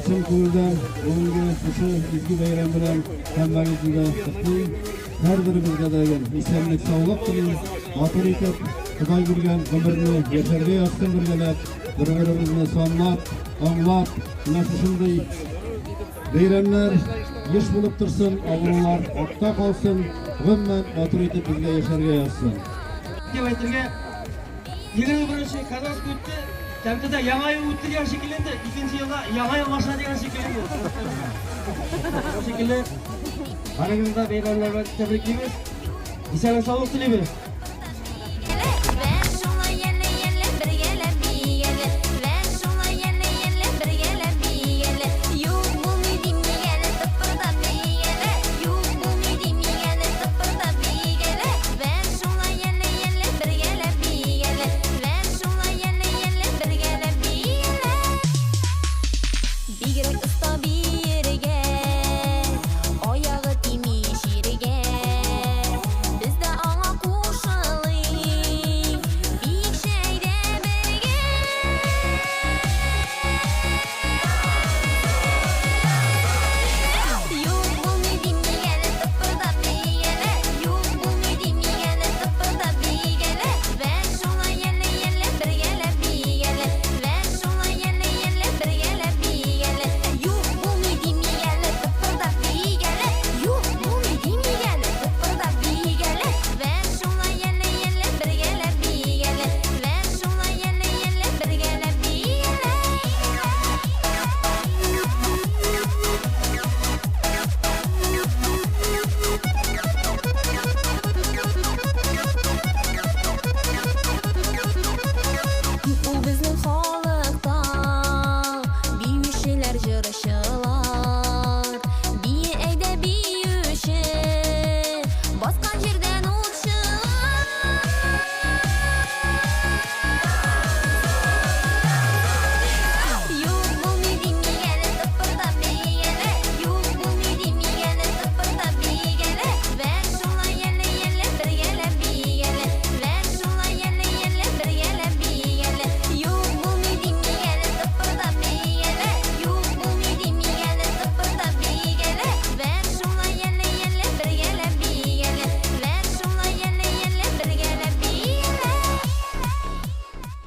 Чын күңелдән бүгенге ошо изге бәйрәм белән һәммәгезгә котлыйм. Һәрберебезгә дә исәнлек, саулык телим. Матур итеп Ходай биргән гомерне яшәргә язсын бергәләп, бер-беребезне санлап, аңлап, менә шушындый бәйрәмнәр еш булып торсын, авырулар артта калсын, гомумән матур итеп безгә яшәргә язсын. Дип әйтергә 21-нче Казанский үтте. Тәмтедә яңа ел үтте дигән шикелленде. 2нче елга яңа ел башлана дигән шикелленде. Шикелле. Барыгызны да бәйрәмнәр белән тәбриклибез. Исәнлек, саулык телибез.